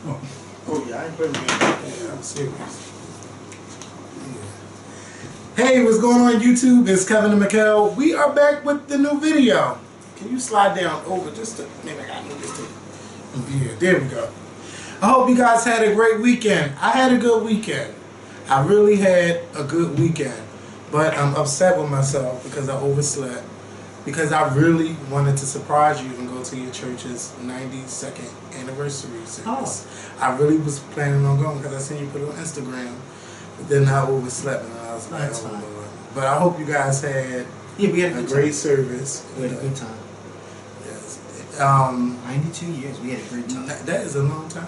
Oh yeah, I ain't putting it. Yeah, I'm serious. Hey, what's going on YouTube? It's Kevin and Mikkel. We are back with the new video. Can you slide down over just to, maybe I gotta move this thing. Yeah, there we go. I hope you guys had a great weekend. I had a good weekend. I really had a good weekend. But I'm upset with myself because I overslept. Because I really wanted to surprise you and go to your church's 92nd anniversary service. Oh. I really was planning on going because I seen you put it on Instagram. But then I overslept and I was like, oh Lord. But I hope you guys had we had a great service. We had a good time. Yes. 92 years, we had a great time. That is a long time.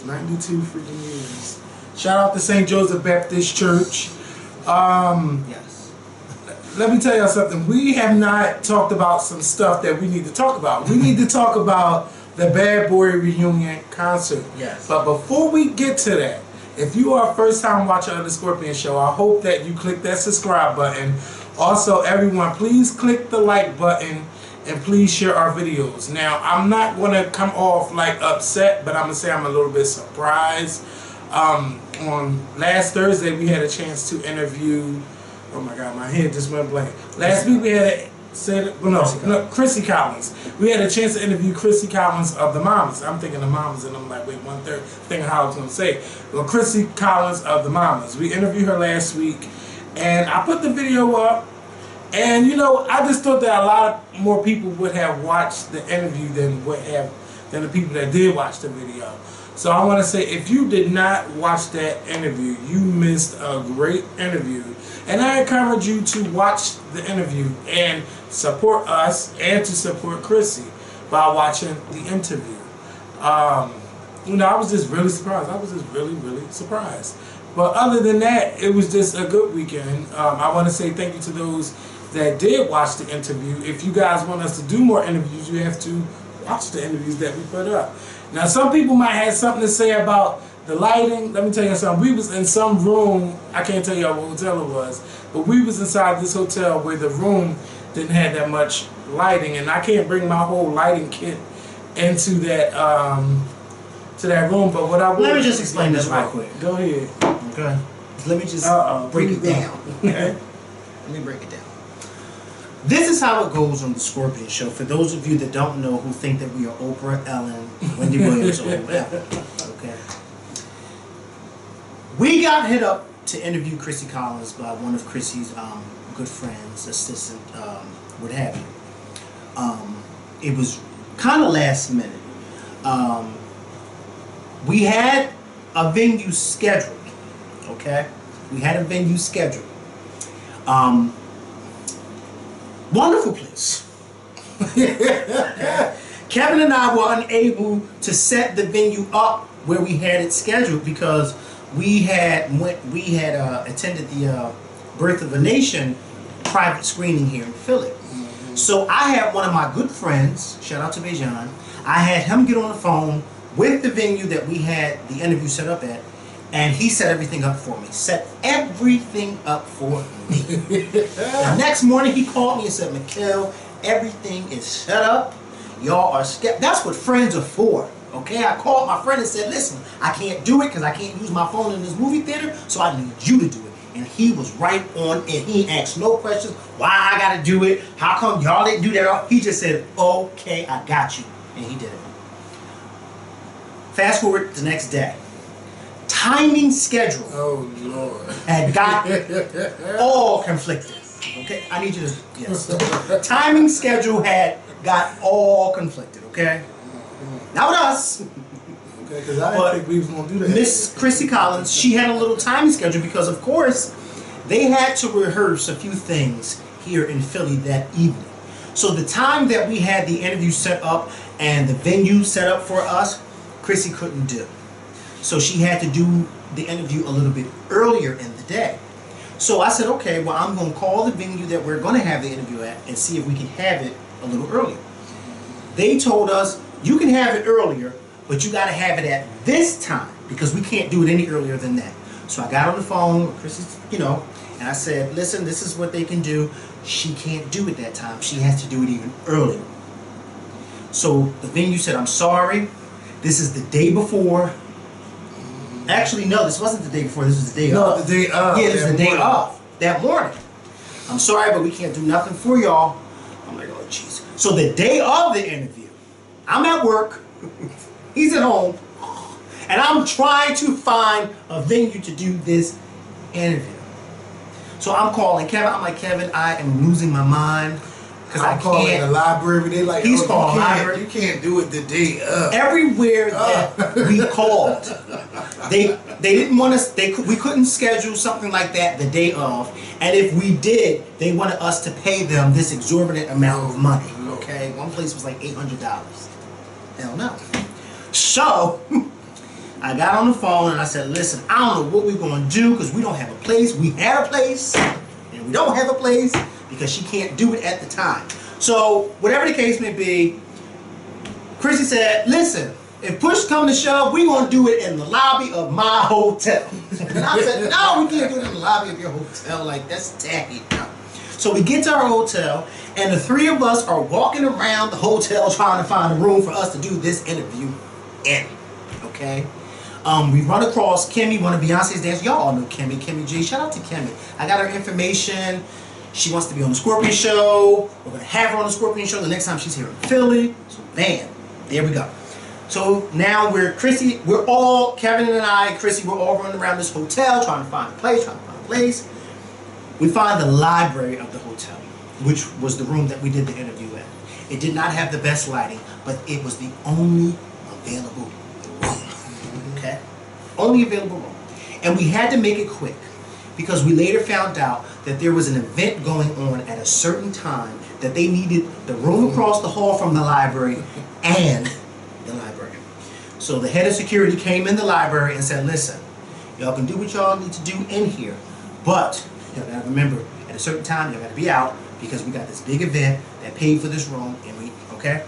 92 freaking years. Shout out to St. Joseph Baptist Church. Yes. Let me tell y'all something. We have not talked about some stuff that we need to talk about. We need to talk about the Bad Boy Reunion concert. Yes. But before we get to that, if you are a first time watcher of the Scorpion Show, I hope that you click that subscribe button. Also, everyone, please click the like button and please share our videos. Now, I'm not going to come off like upset, but I'm going to say I'm a little bit surprised. On last Thursday, we had a chance to interview... Oh my God, my head just went blank. Last week we had Crissy Collins. We had a chance to interview Crissy Collins of the Mamas. I'm thinking the Mamas, and I'm like, wait, 1/3, thinking how I was going to say it. Well, Crissy Collins of the Mamas. We interviewed her last week, and I put the video up, and you know, I just thought that a lot more people would have watched the interview than the people that did watch the video. So I want to say, if you did not watch that interview, you missed a great interview. And I encourage you to watch the interview and support us and to support Crissy by watching the interview. You know, I was just really surprised. I was just really surprised. But other than that, it was just a good weekend. I want to say thank you to those that did watch the interview. If you guys want us to do more interviews, you have to watch the interviews that we put up. Now, some people might have something to say about the lighting. Let me tell you something. We was in some room. I can't tell y'all what hotel it was, but we was inside this hotel where the room didn't have that much lighting, and I can't bring my whole lighting kit into that room. But what I will, let me just explain this real quick. Go ahead. Okay. Let me just break it down. Okay. Let me break it down. This is how it goes on the Scorpion Show. For those of you that don't know, who think that we are Oprah, Ellen, Wendy Williams, or whatever. Okay. We got hit up to interview Crissy Collins by one of Crissy's good friends, assistant, what have you. It was kind of last minute. We had a venue scheduled. Okay? We had a venue scheduled. Wonderful place. Kevin and I were unable to set the venue up where we had it scheduled because we had attended the Birth of a Nation private screening here in Philly. Mm-hmm. So I had one of my good friends, shout out to Bejan, I had him get on the phone with the venue that we had the interview set up at, and he set everything up for me. Set everything up for me. The next morning he called me and said, Mikkel, everything is set up. Y'all are scared. That's what friends are for. Okay, I called my friend and said, listen, I can't do it because I can't use my phone in this movie theater, so I need you to do it. And he was right on it. He asked no questions. Why I got to do it? How come y'all didn't do that? He just said, okay, I got you. And he did it. Fast forward the next day. Timing schedule had got all conflicted. Okay, I need you to, yes. Timing schedule had got all conflicted, okay? Not with us. Okay, because I didn't think we was going to do that. Miss Crissy Collins, she had a little timing schedule because, of course, they had to rehearse a few things here in Philly that evening. So the time that we had the interview set up and the venue set up for us, Crissy couldn't do. So she had to do the interview a little bit earlier in the day. So I said, okay, well, I'm going to call the venue that we're going to have the interview at and see if we can have it a little earlier. They told us, you can have it earlier, but you got to have it at this time because we can't do it any earlier than that. So I got on the phone with Crissy, and I said, listen, this is what they can do. She can't do it that time. She has to do it even earlier. So the venue said, I'm sorry. This is the day before. Actually, no, this wasn't the day before. This was the day of. No, the day of. Yeah, this is the day morning. of. That morning. I'm sorry, but we can't do nothing for y'all. I'm like, oh, jeez. So the day of the interview, I'm at work. He's at home. And I'm trying to find a venue to do this interview. So I'm calling Kevin. I'm like, Kevin, I am losing my mind. Because I calling the library. They like, he's calling the library. You can't do it the day of. Everywhere that we called, they didn't want us. We couldn't schedule something like that the day of. And if we did, they wanted us to pay them this exorbitant amount of money. Okay, one place was like $800. Hell no. So I got on the phone and I said, listen, I don't know what we're going to do because we don't have a place. We had a place and we don't have a place because she can't do it at the time. So whatever the case may be, Crissy said, listen, if push comes to shove, we're going to do it in the lobby of my hotel. And I said, no, we can't do it in the lobby of your hotel. Like, that's tacky. No. So we get to our hotel and the three of us are walking around the hotel trying to find a room for us to do this interview in. Okay? We run across Kimmy, one of Beyonce's dancers. Y'all all know Kimmy, Kimmy G. Shout out to Kimmy. I got her information. She wants to be on the Scorpion Show. We're going to have her on the Scorpion Show the next time she's here in Philly. So, bam. There we go. So, now we're all, Kevin and I, Crissy, we're all running around this hotel trying to find a place, We find the library of the hotel, which was the room that we did the interview in. It did not have the best lighting, but it was the only available room. Okay? Only available room. And we had to make it quick because we later found out that there was an event going on at a certain time that they needed the room across the hall from the library and the library. So the head of security came in the library and said, listen, y'all can do what y'all need to do in here, but y'all gotta remember, at a certain time, y'all gotta be out because we got this big event that paid for this room, and we, okay?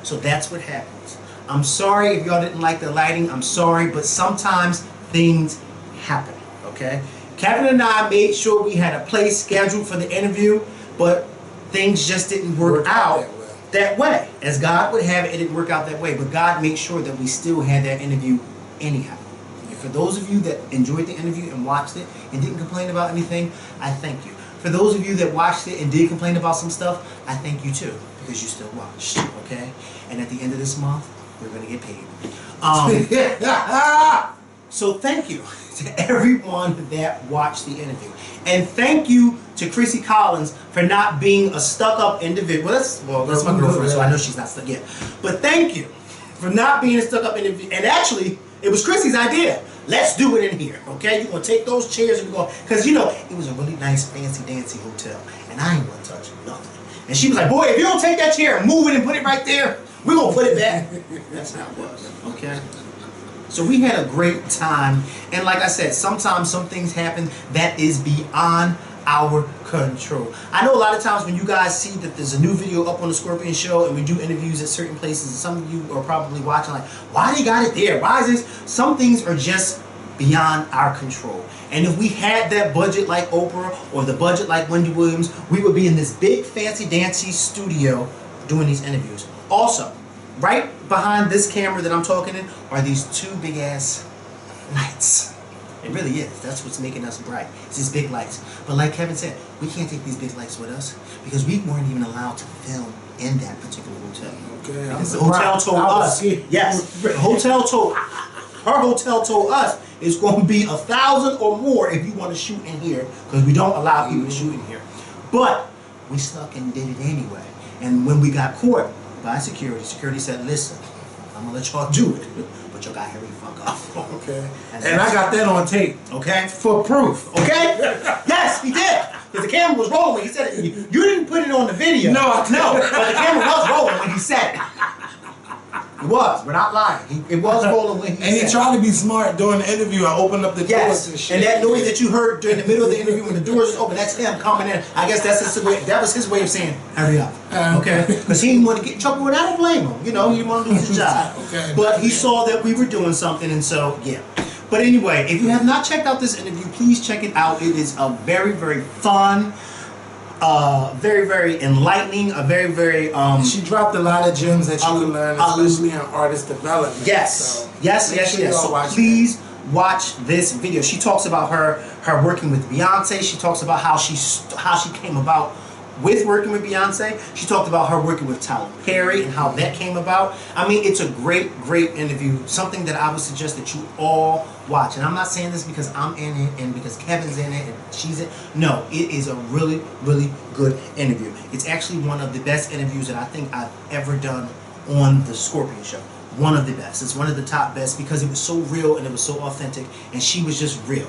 So that's what happens. I'm sorry if y'all didn't like the lighting, I'm sorry, but sometimes things happen, okay? Kevin and I made sure we had a place scheduled for the interview, but things just didn't work out that way. As God would have it, it didn't work out that way, but God made sure that we still had that interview anyhow. And for those of you that enjoyed the interview and watched it and didn't complain about anything, I thank you. For those of you that watched it and did complain about some stuff, I thank you too, because you still watched, okay? And at the end of this month, we're going to get paid. So thank you to everyone that watched the interview. And thank you to Crissy Collins for not being a stuck-up individual. Well, that's my girlfriend, so I know she's not stuck yet. But thank you for not being a stuck-up individual. And actually, it was Crissy's idea. Let's do it in here, okay? You're going to take those chairs and we're going to... Because, you know, it was a really nice, fancy-dancy hotel. And I ain't going to touch nothing. And she was like, boy, if you don't take that chair and move it and put it right there, we're going to put it back. That's how it was, okay? So we had a great time. And like I said, sometimes some things happen that is beyond our control. I know a lot of times when you guys see that there's a new video up on the Scorpion Show and we do interviews at certain places, and some of you are probably watching like, why they got it there? Why is this? Some things are just beyond our control. And if we had that budget like Oprah or the budget like Wendy Williams, we would be in this big fancy dancy studio doing these interviews. Also, right behind this camera that I'm talking in are these two big ass lights. It really is. That's what's making us bright. It's these big lights. But like Kevin said, we can't take these big lights with us because we weren't even allowed to film in that particular hotel. Okay. Because the hotel told us. Yes. The hotel told. Her hotel told us it's going to be 1,000 or more if you want to shoot in here because we don't allow people to shoot in here. But we stuck and did it anyway. And when we got caught by security said, listen, I'm going to let y'all do it, but y'all got to hurry the fuck up. Okay. And I got that on tape. Okay. For proof. Okay? Yes, he did. Because the camera was rolling. He said it. You didn't put it on the video. No, but the camera was rolling when he said it. It was. We're not lying. It was rolling when he said it. And he tried to be smart during the interview. I opened up the doors and shit. And that noise that you heard during the middle of the interview when the doors was open, that's him coming in. I guess that's his way. That was his way of saying, hurry up. Okay? Because he didn't want to get in trouble, and I don't blame him. You know, he didn't want to lose his job. Okay. But he saw that we were doing something, and so, yeah. But anyway, if you have not checked out this interview, please check it out. It is a very, very fun, very, very enlightening, a very, very... she dropped a lot of gems that you can learn, especially in artist development. Yes, so yes. So please watch this video. She talks about her working with Beyonce. She talks about how she came about with working with Beyonce. She talked about her working with Tyler Perry and how that came about. I mean, it's a great interview. Something that I would suggest that you all watch. And I'm not saying this because I'm in it and because Kevin's in it and she's in it. No, it is a really good interview. It's actually one of the best interviews that I think I've ever done on the Scorpion Show. One of the best. It's one of the top best because it was so real and it was so authentic and she was just real.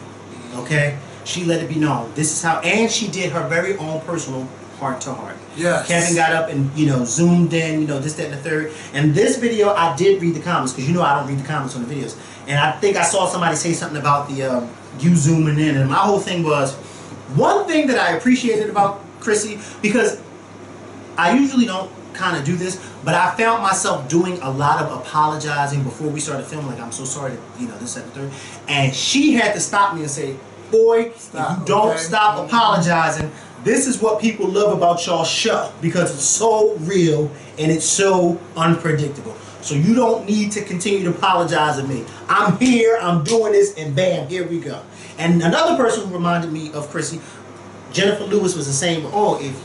Okay? She let it be known. This is how, and she did her very own personal heart to heart. Yes. Kevin got up and, you know, zoomed in, you know, this, that, and the third. And this video, I did read the comments because, you know, I don't read the comments on the videos. And I think I saw somebody say something about the you zooming in. And my whole thing was, one thing that I appreciated about Crissy, because I usually don't kind of do this, but I found myself doing a lot of apologizing before we started filming. Like, I'm so sorry that, you know, this, that, and the third. And she had to stop me and say, boy, stop, if you don't okay? stop apologizing, this is what people love about y'all show because it's so real and it's so unpredictable. So you don't need to continue to apologize to me. I'm here, I'm doing this, and bam, here we go. And another person who reminded me of Crissy, Jennifer Lewis, was the same. Oh, if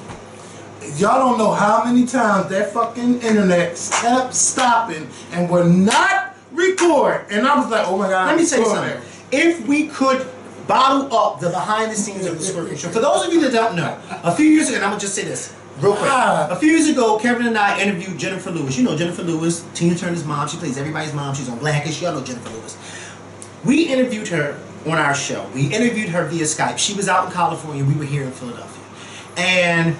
y'all don't know how many times that fucking internet kept stopping and would not record, and I was like, oh my god. Let me tell you something. If we could bottle up the behind the scenes of the Scorpion Show. For those of you that don't know, a few years ago, and I'm going to just say this real quick. A few years ago, Kevin and I interviewed Jennifer Lewis. You know Jennifer Lewis, Tina Turner's mom. She plays everybody's mom. She's on Blackish. Y'all know Jennifer Lewis. We interviewed her on our show. We interviewed her via Skype. She was out in California. We were here in Philadelphia. And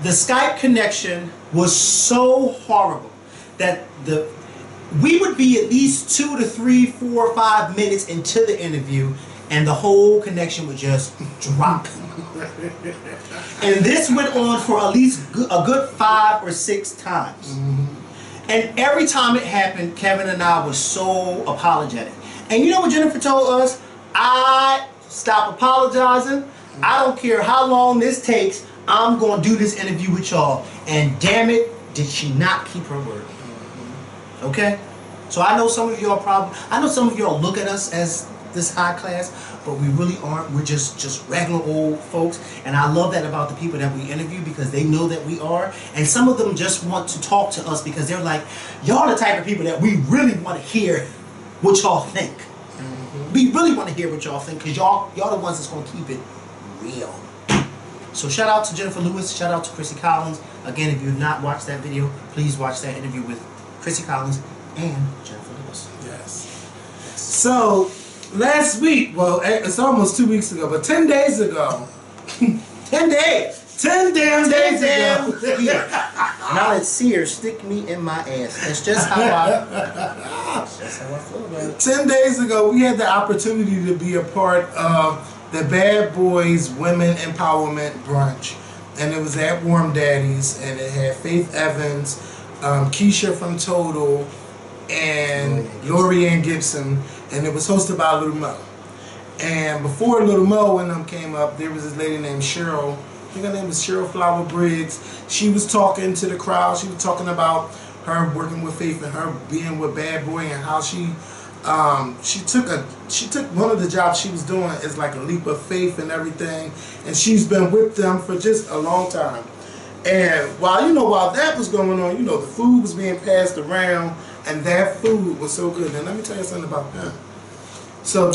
the Skype connection was so horrible that we would be at least 2 to 3, 4, 5 minutes into the interview and the whole connection would just drop. And this went on for at least a good 5 or 6 times. And every time it happened, Kevin and I were so apologetic. And you know what Jennifer told us? I stop apologizing. I don't care how long this takes. I'm going to do this interview with y'all. And damn it, did she not keep her word. Okay? So I know some of y'all look at us as this high class, but we really aren't. We're just regular old folks. And I love that about the people that we interview because they know that we are. And some of them just want to talk to us because they're like, y'all the type of people that we really want to hear what y'all think. We really want to hear what y'all think because y'all the ones that's going to keep it real. So shout out to Jennifer Lewis. Shout out to Crissy Collins. Again, if you've not watched that video, please watch that interview with Crissy Collins and Jennifer Lewis. Yes. So last week, well, it's almost 2 weeks ago, but 10 days ago, 10 days. 10 damn days ago. Now it's Sears, stick me in my ass. That's just how I feel about it. 10 days ago, we had the opportunity to be a part of the Bad Boys Women Empowerment Brunch. And it was at Warm Daddy's, and it had Faith Evans, Keisha from Total, and Lorianne Gibson, and it was hosted by Little Mo. And before Little Mo and them came up, there was this lady named Cheryl. I think her name was Cheryl Flower Briggs. She was talking to the crowd. She was talking about her working with Faith and her being with Bad Boy and how she took one of the jobs she was doing as like a leap of faith and everything, and she's been with them for just a long time. And while that was going on, the food was being passed around, and that food was so good. And let me tell you something about that. So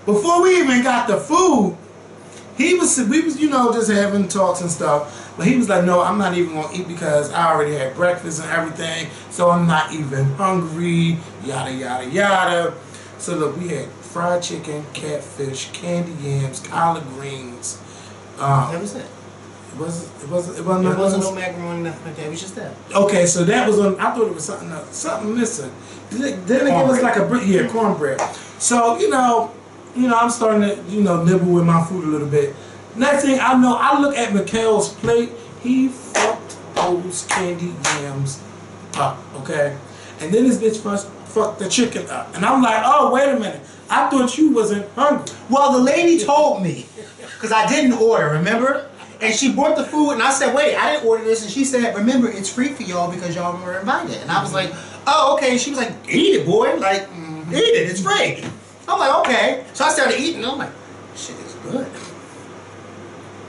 before we even got the food, we was just having talks and stuff. But he was like, no, I'm not even gonna eat because I already had breakfast and everything, so I'm not even hungry. Yada yada yada. So look, we had fried chicken, catfish, candy yams, collard greens. That was it. It wasn't no macaroni, nothing like that. It was just that. Okay, so that was on. I thought it was something else, something missing. Then again, it was like cornbread. So I'm starting to nibble with my food a little bit. Next thing I know, I look at Mikhail's plate. He fucked those candy yams up. Okay, and then this bitch fucked the chicken up, and I'm like, oh wait a minute, I thought you wasn't hungry. Well, the lady told me because I didn't order. Remember? And she brought the food, and I said, wait, I didn't order this. And she said, remember, it's free for y'all because y'all were invited. And I was like, oh, okay. And she was like, eat it, boy. Like, Eat it, it's free. I'm like, okay. So I started eating, and I'm like, shit is good.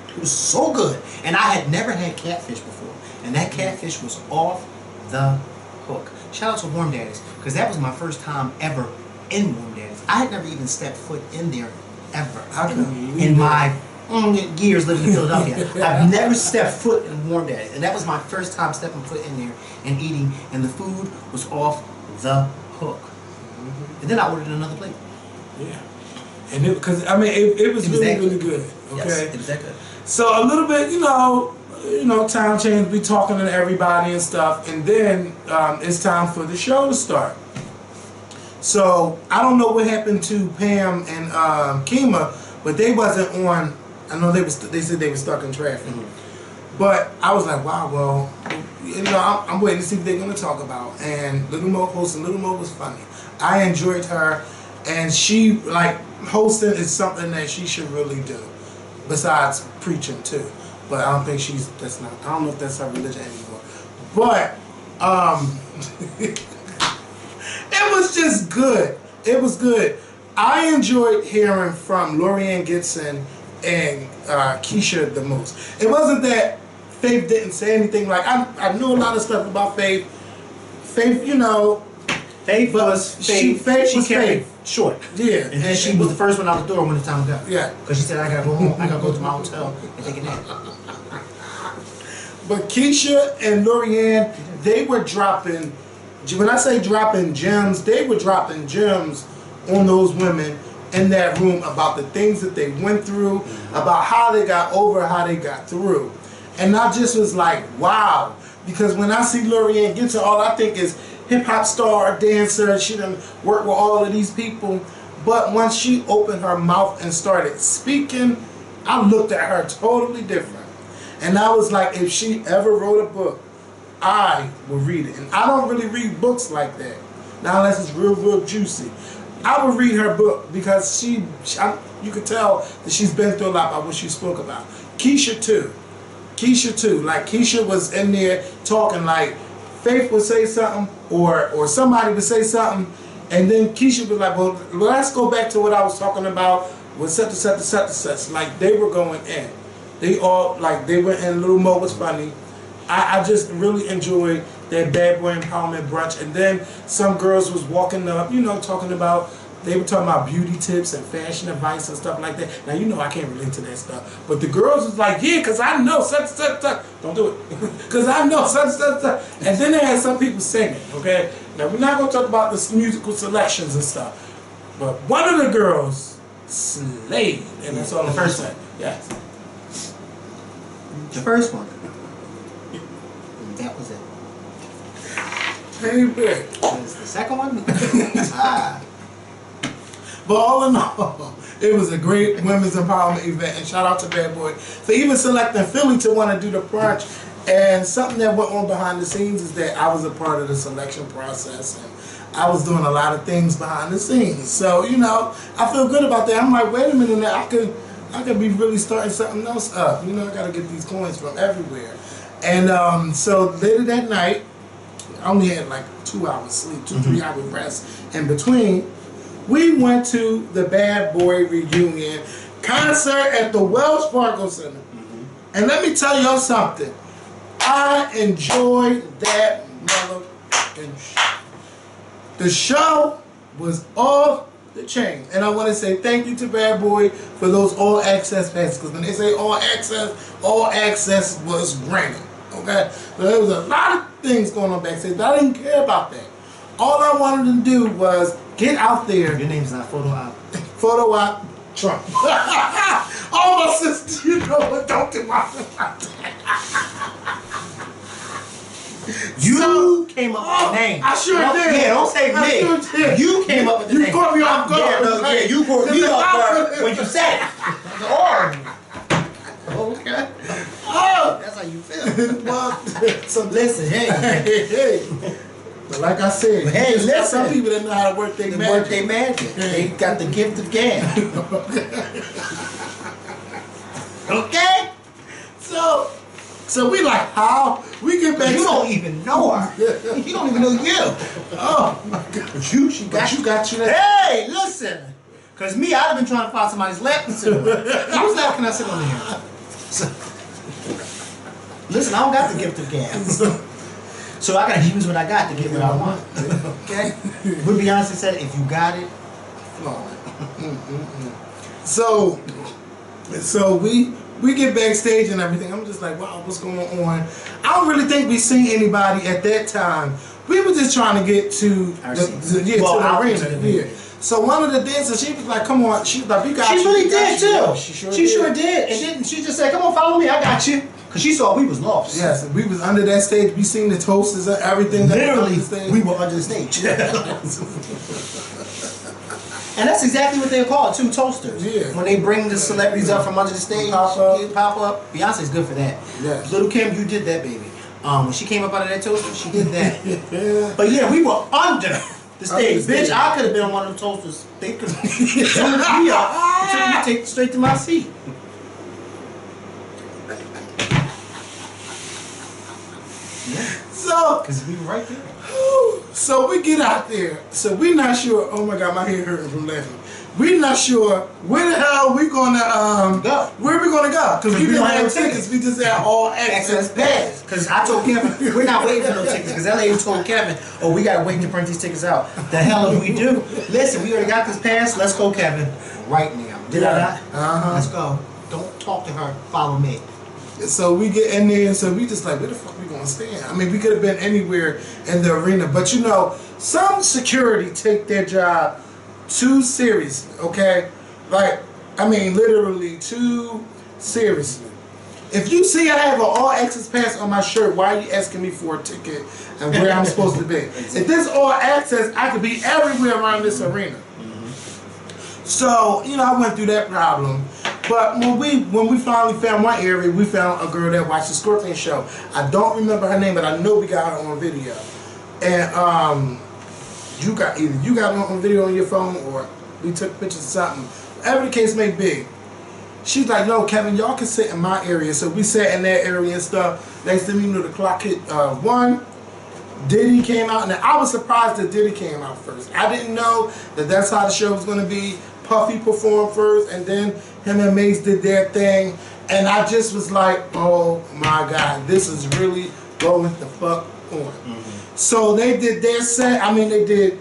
It was so good. And I had never had catfish before. And that catfish was off the hook. Shout out to Warm Daddies, because that was my first time ever in Warm Daddies. I had never even stepped foot in there ever. In my years living in Philadelphia. I've never stepped foot in Warm Daddies. And that was my first time stepping foot in there and eating. And the food was off the hook. And then I ordered another plate. Yeah. And because it was really good. Okay. Yes, it was that good. So a little bit, you know, time change. We talking to everybody and stuff, and then it's time for the show to start. So I don't know what happened to Pam and Kima, but they wasn't on. I know they said they were stuck in traffic, but I was like, wow, well, you know, I'm waiting to see what they're gonna talk about. And Little Mo hosting. Little Mo was funny. I enjoyed her, and she hosting is something that she should really do. Besides preaching too, but I don't think I don't know if that's her religion anymore. But it was just good. It was good. I enjoyed hearing from Lorianne Gibson and Keisha the most. It wasn't that Faith didn't say anything. Like I knew a lot of stuff about Faith. Faith, you know. Faith was Faith. She kept it short. Yeah. And she was the first one out the door when it's time to go. Yeah. Because she said, I gotta go home. I gotta go to my hotel and take a nap. But Keisha and Lorianne, they were dropping, when I say dropping gems, they were dropping gems on those women in that room about the things that they went through, about how they got over, how they got through. And I just was like, wow. Because when I see Lorianne Gibson, all I think is hip-hop star, dancer. She done worked with all of these people. But once she opened her mouth and started speaking, I looked at her totally different. And I was like, if she ever wrote a book, I would read it. And I don't really read books like that. Now, unless it's real, real juicy. I would read her book because you could tell that she's been through a lot by what she spoke about. Keisha too. Like Keisha was in there talking like Faith would say something or somebody would say something, and then Keisha would be like, well, let's go back to what I was talking about with such and such and such and such. Like they were going in. They went in. Little Mo was funny. I just really enjoyed that Bad Boy Empowerment brunch. And then some girls was walking up, you know, talking about, they were talking about beauty tips and fashion advice and stuff like that. Now, you know I can't relate to that stuff. But the girls was like, yeah, because I know such, such, such. Don't do it. Because I know such, such, such. And then they had some people singing, okay? Now, we're not going to talk about the musical selections and stuff. But one of the girls slayed. And that's all the first one. Yes. The first one. That was it. Baby. Was the second one? But all in all, it was a great women's empowerment event, and shout out to Bad Boy for even selecting Philly to want to do the brunch. And something that went on behind the scenes is that I was a part of the selection process, and I was doing a lot of things behind the scenes. So, you know, I feel good about that. I'm like, wait a minute, I could be really starting something else up. You know, I got to get these coins from everywhere. And so later that night, I only had like 2 hours sleep, 2-3 hours rest in between. We went to the Bad Boy reunion concert at the Wells Fargo Center. And let me tell y'all something. I enjoyed that motherfucking show. The show was off the chain. And I want to say thank you to Bad Boy for those all access passes. Because when they say all access was granted. Okay? So there was a lot of things going on backstage, but I didn't care about that. All I wanted to do was get out there. Your name's not Photo Op. Photo Op Trump. All my sisters, you know what? Don't do my You came up with the name. I sure did. Yeah, don't say me. Sure did. You came up with the name. You caught me off guard. Yeah, you caught me off guard when you said it. Okay. Oh, that's how you feel. Well, So listen, hey. But like I said, hey, listen. Some people that know how to work their magic. Work their magic. They got the gift of gab. Okay. So So we like, how? We get back. You don't even know her. You don't even know you. Oh my God. She got you there. Hey, listen. Because me, I'd have been trying to find somebody's lap to sit on. Whose lap can I sit on here? So, listen, I don't got the gift of gab. So I gotta use what I got to get what I want. Okay? What Beyonce said, if you got it, flaunt it. So we get backstage and everything. I'm just like, wow, what's going on? I don't really think we seen anybody at that time. We were just trying to get to the arena. Yeah. So one of the dancers, she was like, come on. She was like, you got She really did too. She sure did. And she just said, come on, follow me, I got you. Because she saw we was lost. Yes, we was under that stage. We seen the toasters and everything. Literally, we were under the stage. And that's exactly what they're called, too, toasters. Yeah. When they bring the celebrities up from under the stage, pop up. Beyonce's good for that. Yes. Little Kim, you did that, baby. When she came up out of that toaster, she did that. Yeah. But yeah, we were under the stage. Bitch, I could have been on one of them toasters. They could have turned me up. Took me straight to my seat. So, because we were right there. So we get out there. So we not sure. Oh my God, my head hurting from laughing. We not sure where the hell we gonna go. Where we gonna go? Because we didn't have tickets. We just had all access pass. Because I told Kevin, we're not waiting for no tickets. Because that lady told Kevin, oh, we gotta wait to print these tickets out. The hell do we do? Listen, we already got this pass. Let's go, Kevin. Right now. Did I not? Let's go. Don't talk to her. Follow me. So we get in there, and so we just like, where the fuck we gonna stand? I mean, we could have been anywhere in the arena, but you know, some security take their job too seriously, okay? Like, I mean, literally too seriously. If you see I have an all access pass on my shirt, why are you asking me for a ticket and where I'm supposed to be? If this all access, I could be everywhere around this arena. So, you know, I went through that problem. But when we finally found one area, we found a girl that watched the Scorpion show. I don't remember her name, but I know we got her on video. And you got her on video on your phone, or we took pictures of something. Whatever the case may be. She's like, no, Kevin, y'all can sit in my area. So we sat in that area and stuff. Next thing you know, the clock hit 1. Diddy came out, and I was surprised that Diddy came out first. I didn't know that that's how the show was going to be. Puffy performed first, and then him and Mace did their thing, and I just was like, oh my God, this is really going the fuck on. So they did their set. I mean, they did.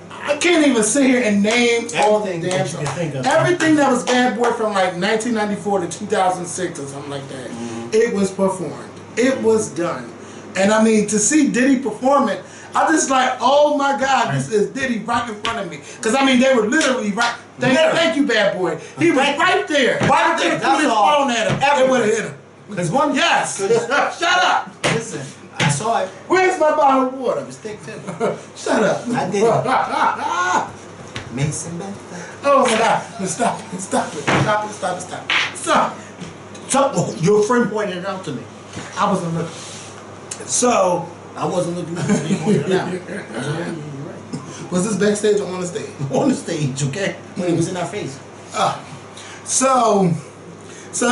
I can't even sit here and name all the damn songs. Everything that was Bad Boy from like 1994 to 2006 or something like that. It was performed. It was done. And I mean, to see Diddy perform it, I just like, oh my God, this is Diddy right in front of me. Because I mean, they were literally right. Thank you, Bad Boy. He was right there. Right there. Threw his phone at him. It would have hit him. Because one. Yes. Shut up. Listen, I saw it. Where's my bottle of water? It was thick too. Shut up. I did it. Mason back there. Oh my God. Stop it. Stop it. Stop it. Stop it. Stop it. Stop. So, your friend pointed it out to me. I wasn't looking. So. I wasn't looking at you. Pointed it out. Was this backstage or on the stage? On the stage, okay? When it was in our face. So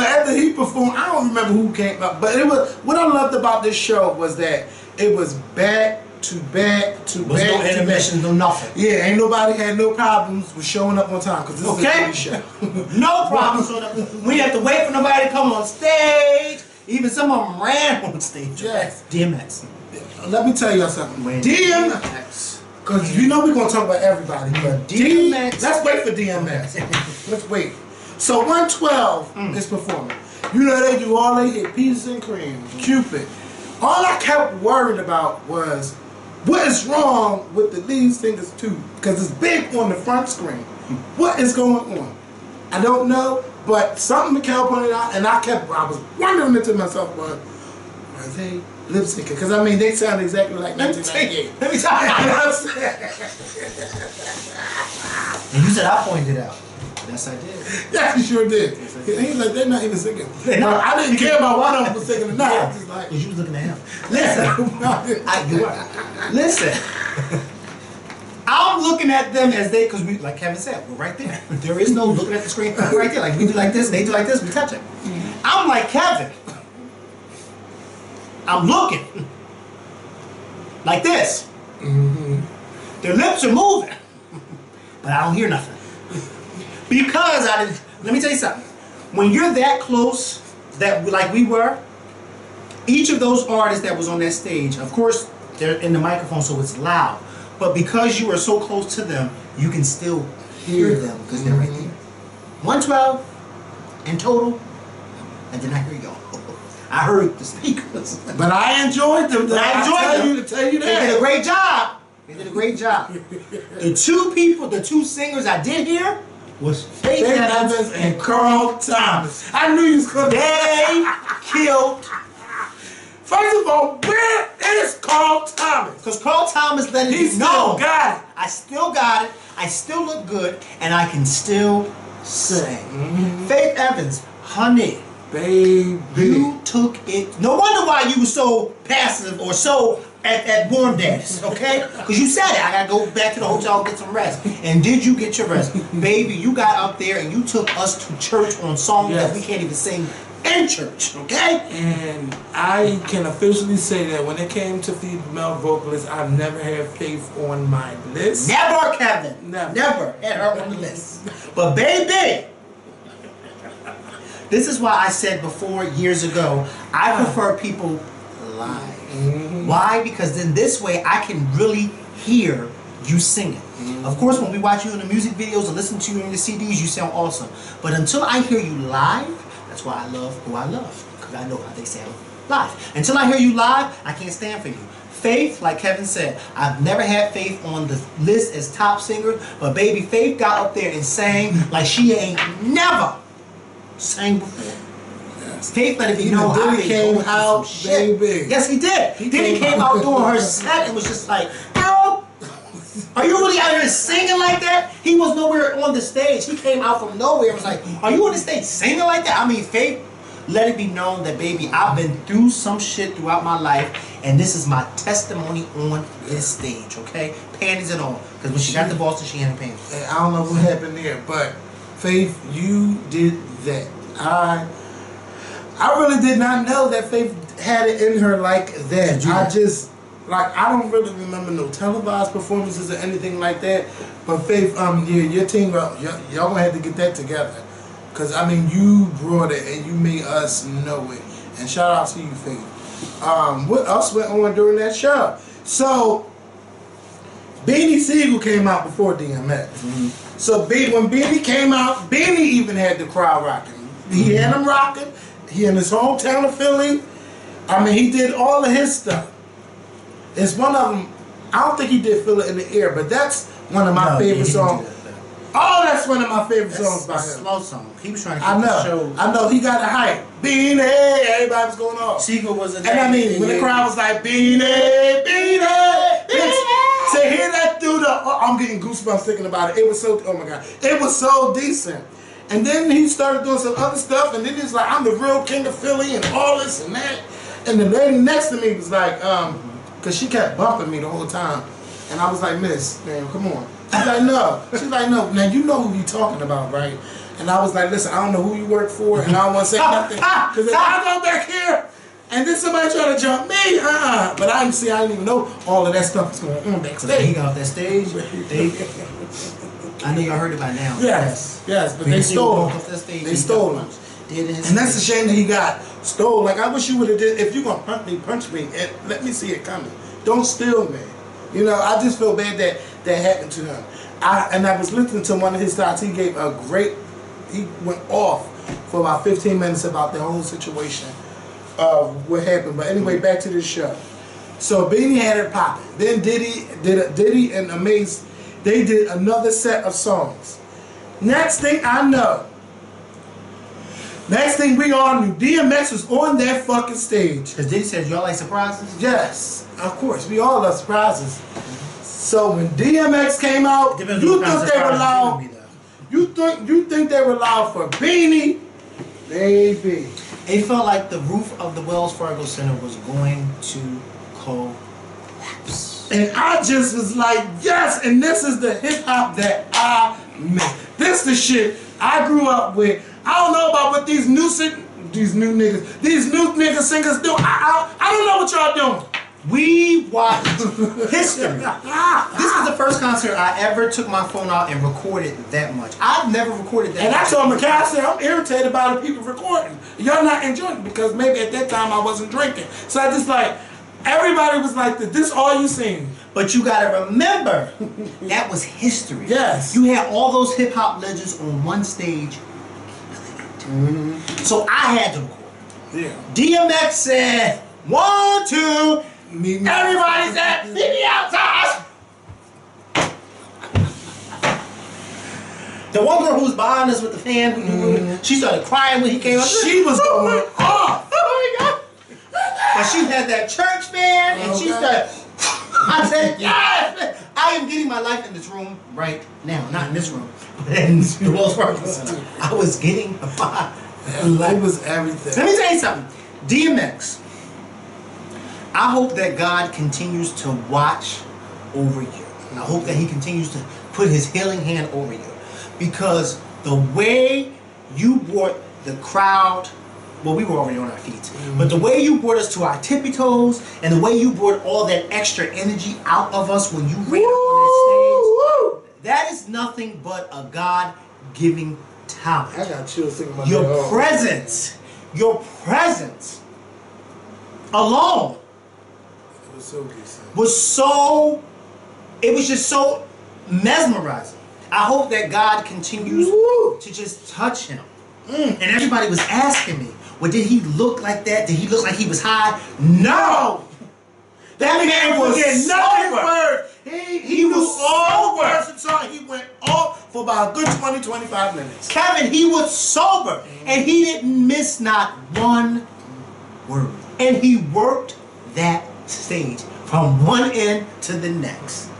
after he performed, I don't remember who came up, but it was, what I loved about this show was that it was back to back to back. No intermission, no nothing. Yeah, ain't nobody had no problems with showing up on time because this is a great show. No problems showing up. We have to wait for nobody to come on stage. Even some of them ran on stage. Yes. DMX. Let me tell y'all something. DMX. Because you know we're going to talk about everybody, but DMX. Let's wait for DMX. Let's wait. So 112 is performing. You know they do all they hit, Peaches and Cream, Cupid. All I kept worried about was what is wrong with the lead singers too, because it's big on the front screen. What is going on? I don't know, but something Mikhail pointed out, and I was wondering it to myself, but are they lip syncing? Because I mean, they sound exactly like 1998. Let me tell you. And you said I pointed it out. Yes, I did. Yes, you sure did. He was like, they're not even singing. I didn't care about one of them was singing or not. I was just like, you was looking at him. Listen. I'm looking at them as they, because we, like Kevin said, we're right there. There is no looking at the screen. We're right there. Like we do like this, they do like this, we touch it. I'm like, Kevin, I'm looking like this. Their lips are moving, but I don't hear nothing because I didn't. Let me tell you something. When you're that close, that like we were, each of those artists that was on that stage, of course, they're in the microphone, so it's loud. But because you are so close to them, you can still hear them because they're right there. 112 in total, and then I hear y'all. I heard the speakers. But I enjoyed them. I enjoyed them. To tell you that. They did a great job. They did a great job. The two people, the two singers I did hear was Faith Evans and Carl Thomas. I knew you was going to. They killed. First of all, where is Carl Thomas? Because Carl Thomas let it He be still known. got it. I still got it. I still look good, and I can still sing. Faith Evans, honey, baby, you took it. No wonder why you were so passive or so at Warm Days, okay? Because you said it. I gotta go back to the hotel and get some rest. And did you get your rest, baby? You got up there and you took us to church on songs that we can't even sing in church, okay? And I can officially say that when it came to female vocalists, I've never had Faith on my list. Never, Kevin. Never had her on the list. But baby, this is why I said before years ago, I prefer people live. Why? Because then this way I can really hear you singing. Of course, when we watch you in the music videos and listen to you in the CDs, you sound awesome. But until I hear you live, that's why I love who I love, because I know how they sound live. Until I hear you live, I can't stand for you. Faith, like Kevin said, I've never had Faith on the list as top singer, but baby, Faith got up there and sang like she ain't never sang before. Yes. Faith let it be known. Diddy came out, baby. Yes, he did. Diddy came out doing her set and was just like, girl, are you really out here singing like that? He was nowhere on the stage. He came out from nowhere and was like, are you on the stage singing like that? I mean, Faith, let it be known that, baby, I've been through some shit throughout my life, and this is my testimony on this stage, okay? Panties and all. Because when she got to Boston, she had panties. And I don't know what happened there, but Faith, you did that. I really did not know that Faith had it in her like that. I just... Like, I don't really remember no televised performances or anything like that. But Faith, yeah, your team, y'all gonna have to get that together. Because, I mean, you brought it and you made us know it. And shout out to you, Faith. What else went on during that show? So, Beanie Siegel came out before DMX. So, when Beanie came out, Beanie even had the crowd rocking. He had them rocking. He in his hometown of Philly. I mean, he did all of his stuff. It's one of them. I don't think he did Feel It in the Air, but that's one of my favorite songs. Oh, that's one of my favorite songs by him. Slow song. He was trying to keep the show. I know. He got a hype. Beanie, everybody was going off. Siegel was a. And I mean, when the crowd was like, Beanie, Beanie, Beanie. To hear that through the, I'm getting goosebumps thinking about it. It was so, oh my God, it was so decent. And then he started doing some other stuff, and then he's like, I'm the real king of Philly and all this and that. And the lady next to me was like, because she kept bumping me the whole time. And I was like, Miss, man, come on. She's like, no. She's like, no. Now, you know who you talking about, right? And I was like, listen, I don't know who you work for, and I don't want to say nothing. Because if I go back here, and then somebody try to jump me, But I didn't even know all of that stuff was going on backstage. He got off that stage. I know y'all heard it by now. Yes, but they stole him. They stole him. And that's a shame that he got stole. Like, I wish you would have did, if you're going to punch me, and let me see it coming. Don't steal me. You know, I just feel bad that that happened to him. I was listening to one of his thoughts. He gave a great, he went off for about 15 minutes about the whole situation of what happened. But anyway, back to this show. So Beanie had it popping. Then Diddy and Amaze, they did another set of songs. Next thing I know, next thing we all knew, DMX was on that fucking stage. Because Diddy said, y'all like surprises? Yes, of course. We all love surprises. So when DMX came out, you think they were loud? You think they were loud for Beanie? Baby. It felt like the roof of the Wells Fargo Center was going to collapse. And I just was like, yes, and this is the hip hop that I miss. This the shit I grew up with. I don't know about what these new these new nigga singers do. I don't know what y'all doing. We watched history. This was the first concert I ever took my phone out and recorded that much. I've never recorded that And much. I told McKay, I said, I'm irritated by the people recording. Y'all not enjoying it because maybe at that time I wasn't drinking. So I just like, everybody was like, this all you seen. But you gotta remember, that was history. Yes. You had all those hip hop legends on one stage. So I had to record. Yeah. DMX said, 1, 2. Everybody said, meet me outside. The one girl who was behind us with the fan, she started crying when he came up. She was going off. Oh my God. But she had that church fan, and she started. I said, yes! I am getting my life in this room right now. Not in this room, but in the Wells Fargo Center. I was getting my life. It was everything. Let me tell you something. DMX, I hope that God continues to watch over you. I hope that he continues to put his healing hand over you. Because the way you brought the crowd, well, we were already on our feet, but the way you brought us to our tippy toes and the way you brought all that extra energy out of us when you ran up on that stage, that is nothing but a God-giving talent. I got chills thinking about Your presence alone It was so decent. it was just so mesmerizing. I hope that God continues to just touch him. And everybody was asking me, well, did he look like that? Did he look like he was high? No! That man was sober. He was sober. He went off for about a good 20-25 minutes. Kevin, he was sober. And he didn't miss not one word. And he worked that stage from one end to the next.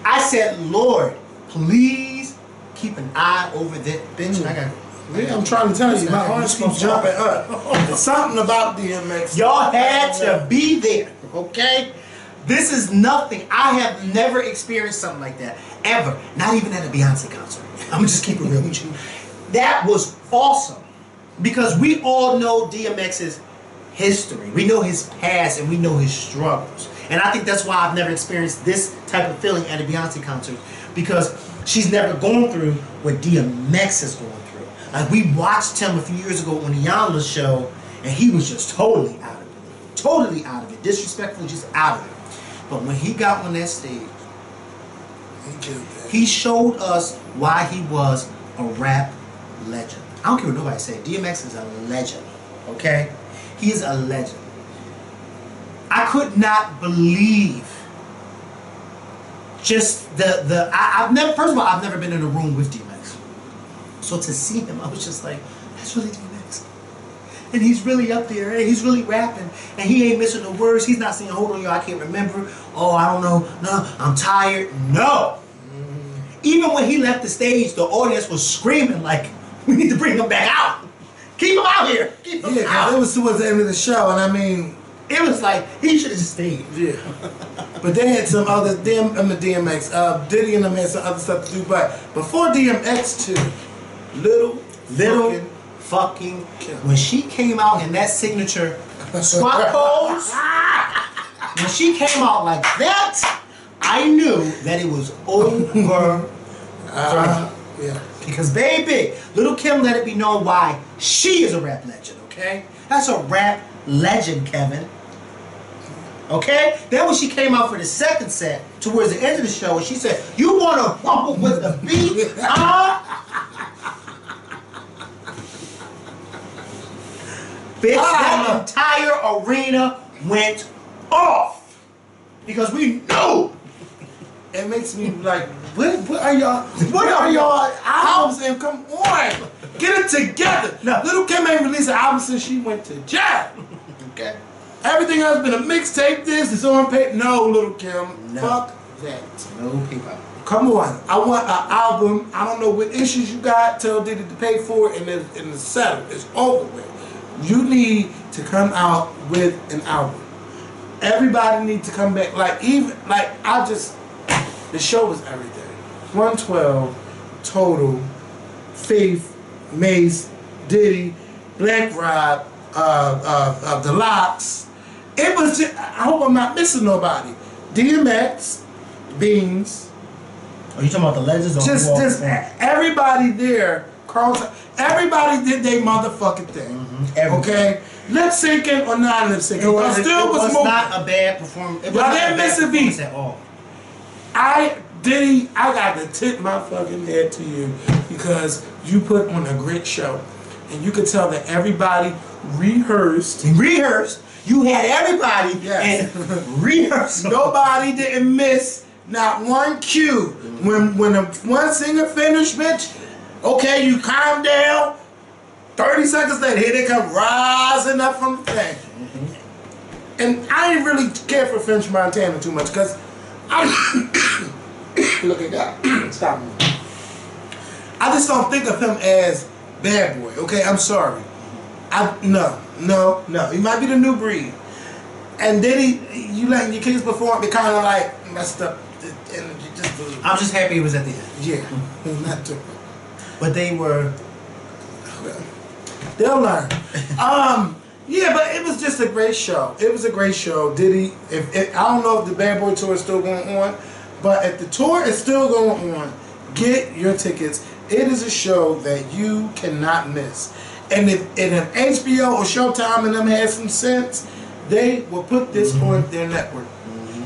I said, Lord, please keep an eye over that bitch. Yeah, I'm trying to tell you, my heart keeps jumping up. There's something about DMX. Y'all had to be there, okay? This is nothing. I have never experienced something like that, ever. Not even at a Beyonce concert. I'm gonna just keep it real with you. That was awesome. Because we all know DMX's history. We know his past and we know his struggles. And I think that's why I've never experienced this type of feeling at a Beyonce concert. Because she's never gone through what DMX is going through. Like, we watched him a few years ago on the Yonla show, and he was just totally out of it. Totally out of it. Disrespectful, just out of it. But when he got on that stage, he showed us why he was a rap legend. I don't care what nobody say. DMX is a legend. Okay? He is a legend. I could not believe just I've never, first of all, I've never been in a room with DMX. So to see him, I was just like, that's really DMX. And he's really up there, and he's really rapping, and he ain't missing the words. He's not saying, hold on, y'all, I can't remember. Oh, I don't know. No, I'm tired. No. Even when he left the stage, the audience was screaming like, we need to bring him back out. Keep him out here. Keep him out. It was towards the end of the show, and I mean, it was like, he should have just stayed. Yeah. But they had some other, DMX, Diddy and them had some other stuff to do, but before DMX too, Little fucking when she came out in that signature squat pose, when she came out like that, I knew that it was over. Yeah. Because baby, Little Kim let it be known why she is a rap legend, okay? That's a rap legend, Kevin. Okay? Then when she came out for the second set, towards the end of the show, and she said, you want to rumble with the beat? Bitch, that entire arena went off. Because we knew. It makes me like, what are y'all albums and come on, get it together. No. Little Kim ain't released an album since she went to jail. Okay. Everything else been a mixtape, this is on paper. No, Little Kim, No. fuck that. No paper. Come on, I want an album. I don't know what issues you got, tell Diddy to pay for it, and it's settled. It's over with. You need to come out with an album. Everybody needs to come back. The show was everything. 112, Total, Faith, Mace, Diddy. Black Rob, The Locks. It was just, I hope I'm not missing nobody. DMX, Beans. Are you talking about the legends or Just everybody there, Carlton, everybody did their motherfucking thing. Okay? Lip syncing or non lip syncing. It was not a bad performance. It was Y'all didn't miss a beat at all. I got to tip my fucking head to you because you put on a great show. And you could tell that everybody rehearsed. You had everybody and rehearsed. Nobody didn't miss not one cue. When one singer finished, bitch, okay, you calm down. 30 seconds later, here they come rising up from the thing. And I didn't really care for French Montana too much because I look at that. Stop me. I just don't think of him as bad boy. Okay, I'm sorry. No. He might be the new breed. And then you letting your kids perform, it kind of like messed up the energy just a little. I'm just happy it was at the end. Yeah, not too. But they were. They'll learn. Yeah, but it was just a great show. It was a great show. Diddy, I don't know if the Bad Boy tour is still going on, but if the tour is still going on, get your tickets. It is a show that you cannot miss. And if HBO or Showtime and them had some sense, they will put this on their network.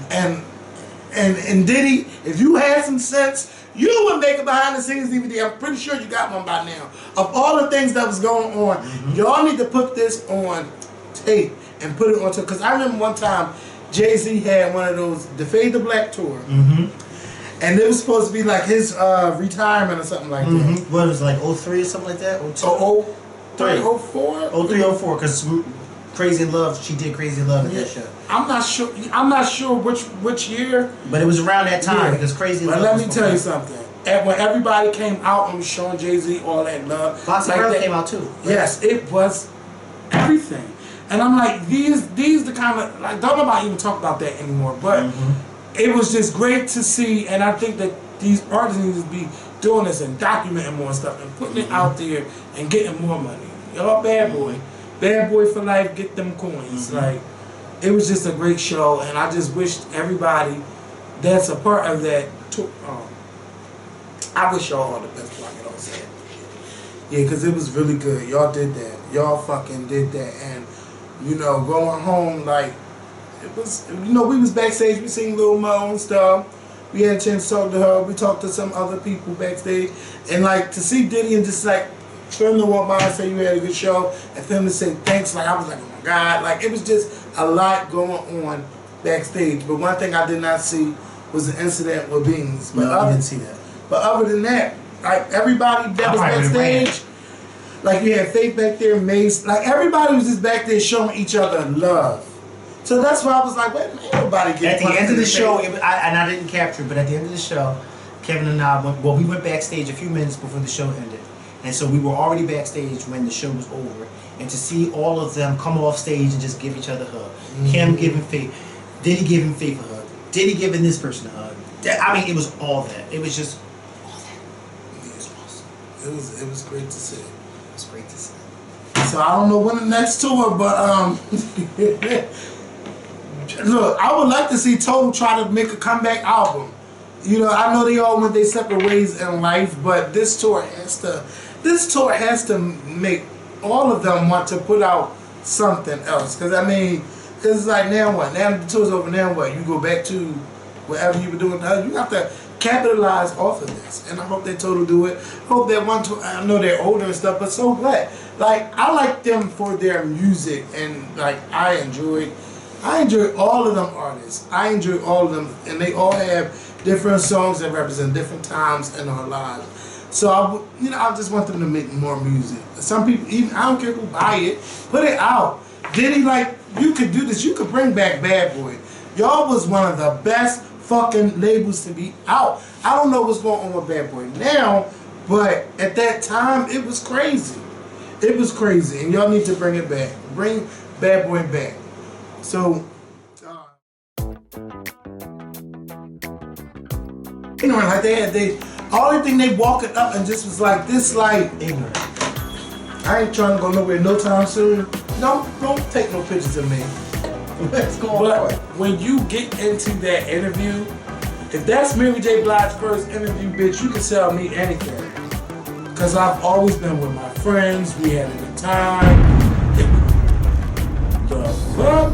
And Diddy, if you had some sense, you would make a behind the scenes DVD. I'm pretty sure you got one by now. Of all the things that was going on, y'all need to put this on tape and put it on tape. Because I remember one time Jay-Z had one of those, the Fade to Black tour. And it was supposed to be like his retirement or something like that. What was it, like 03 or something like that? 02? 03, 04? 03, 04, because Crazy in Love, she did Crazy in Love at that show. I'm not sure which year. But it was around that time because Crazy in Love. But let me tell you something. When everybody came out and was showing Jay-Z all that love. Foxy like Brown came out too. Right? Yes, it was everything. And I'm like, these the kind of, like, don't nobody even talk about that anymore. But it was just great to see, and I think that these artists need to be doing this and documenting more stuff and putting it out there and getting more money. Y'all bad boy for life, get them coins. Like, it was just a great show, and I just wished everybody that's a part of that I wish y'all all the best before I get all sad. Yeah, because it was really good. Y'all did that. Y'all fucking did that. And, you know, going home, like, it was, you know, we was backstage. We seen Lil Mo and stuff. We had a chance to talk to her. We talked to some other people backstage. And, like, to see Diddy and just, like, for him to walk by and say you had a good show, and for him to say thanks, like, I was like, oh my God. Like, it was just a lot going on backstage. But one thing I did not see was the incident with Beans. But I didn't see that. But other than that, like, everybody that was backstage, like, you had Faith back there, Mace, like, everybody was just back there showing each other love. So that's why I was like, wait a minute, nobody get at the end of the show, and I didn't capture it, but at the end of the show, Kevin and I we went backstage a few minutes before the show ended. And so we were already backstage when the show was over. And to see all of them come off stage and just give each other a hug. Kim giving Faith, Diddy giving Faith a hug, Diddy giving this person a hug. I mean, it was all that. It was just all that. It was awesome. It was great to see. It was great to see. So I don't know when the next tour, but look, I would like to see Total try to make a comeback album. You know, I know they all went their separate ways in life, but this tour has to make all of them want to put out something else. Because, I mean, it's like, now what? Now the tour's over, now what? You go back to whatever you were doing. You have to capitalize off of this. And I hope that Total do it. Hope that one tour, I know they're older and stuff, but so what? Like, I like them for their music, and, like, I enjoy all of them artists. I enjoy all of them, and they all have different songs that represent different times in our lives. So I just want them to make more music. Some people, even I don't care who buy it, put it out. Diddy, like, you could do this. You could bring back Bad Boy. Y'all was one of the best fucking labels to be out. I don't know what's going on with Bad Boy now, but at that time it was crazy. It was crazy, and y'all need to bring it back. Bring Bad Boy back. So, you know, like only thing they walking up and just was like this, like, ignorant. I ain't trying to go nowhere no time soon. Don't take no pictures of me. Let's go But on. when you get into that interview, if that's Mary J. Blige's first interview, bitch, you can sell me anything. Cause I've always been with my friends. We had a good time. The fuck?